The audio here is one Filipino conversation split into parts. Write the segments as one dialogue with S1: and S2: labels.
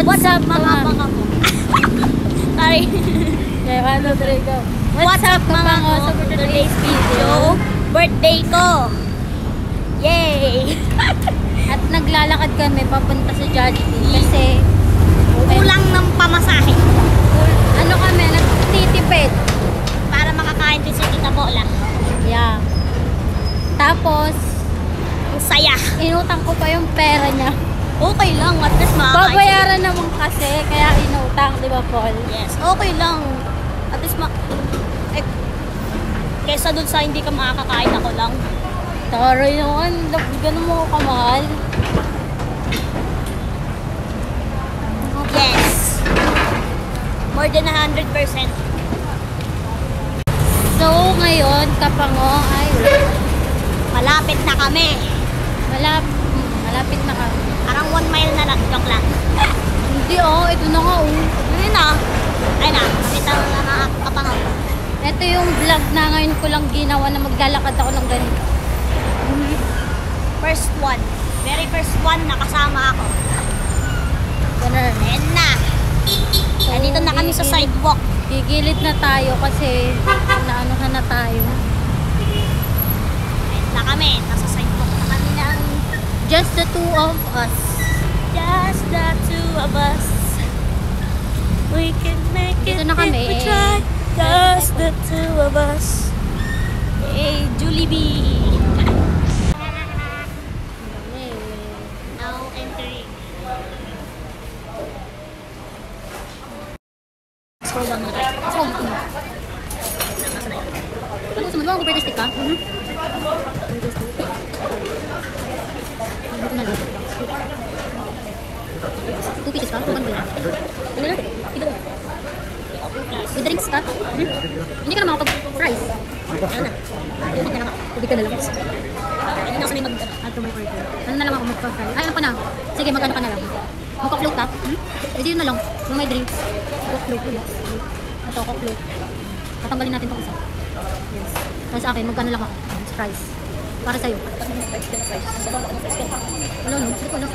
S1: What's up mga pangapo? Sorry.
S2: Okay, 1, 2, 3, go.
S1: What's up mga pangapo? So for today's video, birthday ko. Yay!
S2: At naglalakad kami papunta sa Jollibee kasi
S1: kulang ng pamasahe.
S2: ano kami, nagtitipid
S1: Para makakain din si Tita Bola.
S2: yeah. Tapos
S1: Ang saya.
S2: inutang ko pa yung pera niya.
S1: Okay lang, at least makakain.
S2: Babayaran naman kasi kaya inutang, di ba Paul?
S1: Yes, okay lang. At least kesa dun sa hindi ka makakakain, ako lang.
S2: Taray naman, ganun mo kamahal.
S1: Yes. More than 100%.
S2: So ngayon, Kapango ay
S1: Malapit na kami.
S2: malapit na kami.
S1: Parang 1 mile na lang. Joke lang.
S2: Hindi ito na nga
S1: Yun na. Ay na, nakita mo na mga kapangaw.
S2: Ito yung vlog na ngayon ko lang ginawa na maglalakad ako ng ganito.
S1: First one. Very first one, nakasama ako.
S2: Ganun.
S1: Ayan na. Nandito na kami sa sidewalk.
S2: Gigilid na tayo kasi naanuhan na tayo.
S1: Ayan na kami. Nasa sidewalk na kami lang.
S2: Just the two of us.
S1: Just the two of us. We can make it
S2: Dito na kami.
S1: if we try. Just the two of us. Hey, Jollibee. Now entering. Scroll down na tayo.
S2: Scroll down. Ano gusto mo? Di ba mag-birthday stick ka? Dito na lang. 2 pieces ka? 2 ba yan?
S1: Ano na? Ito.
S2: With drinks ka? Hindi ka na makapag-fries.
S1: Ano na? Tubig na lang ako.
S2: Tubig ka na lang.
S1: Hindi na ako sanay mag-
S2: Ato may order. Ano na lang ako magpa-fry? Ay, ano pa na? Sige, magkano ka na lang? Magpa-float ka? Hindi yun na lang. Yung may drinks. Coke-float ulit. Ito, coke-float. Tatanggalin natin itong isa. Yes. Tapos sa akin, magkano lang ako? Fries. Para sa'yo. Wala, no? Hindi ko alam.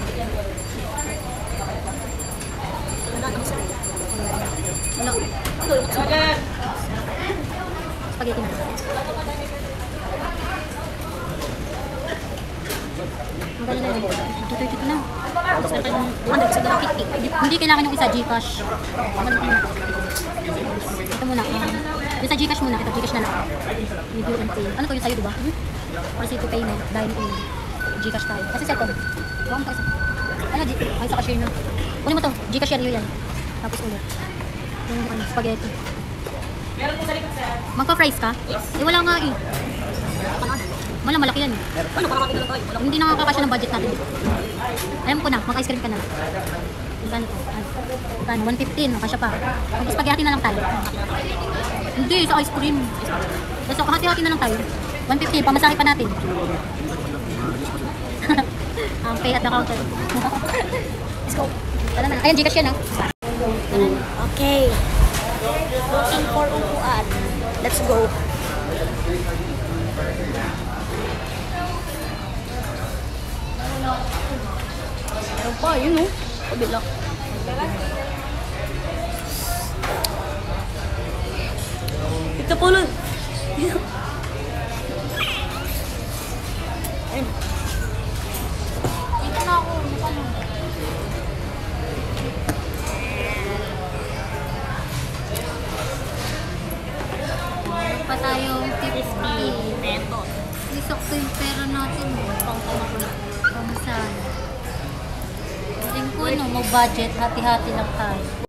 S2: Wala. Spaghetti na. Magkano na yun? 230 ko na. Hindi kailangan yung isa Gcash. Ito muna. Yung sa Gcash muna. Ito Gcash na lang. Review and pay. Ano to yung sa'yo, diba? Proceed to payment. Dahil in Gcash tayo. Kasi cellphone. Huwag mo ka isa. Ano? Ay, sa cashier na. Kunin mo to. Gcash share yun yan. Tapos ulit. Yung ano, spaghetti. Magpa-fries ka?
S1: Yes.
S2: Eh, wala nga eh. Malaki yan eh.
S1: Ano? Parang makita na tayo. Wala.
S2: Hindi nakakasya ng budget natin. Alam ko na, mag-ice cream ka na lang. Magkano to? Magkano? 115, nakasya pa. Mag-spaghetti na lang tayo. Hindi, sa ice cream. So, hati-hati na lang tayo. 150, pamasahe pa natin. Ang pay at the counter. Let's go. Tara na. Ayan, Gcash yan ha.
S1: Okay. Looking for upuan. Let's go. Ano pa? Yun o. Kabila. Ito po lang. Ayun.
S2: Dito na ako. Pa tayong 50.
S1: Pesos.
S2: Isok ko yung pera natin. Pamasahe. Tingin ko no, mag-budget. Hati-hati lang tayo.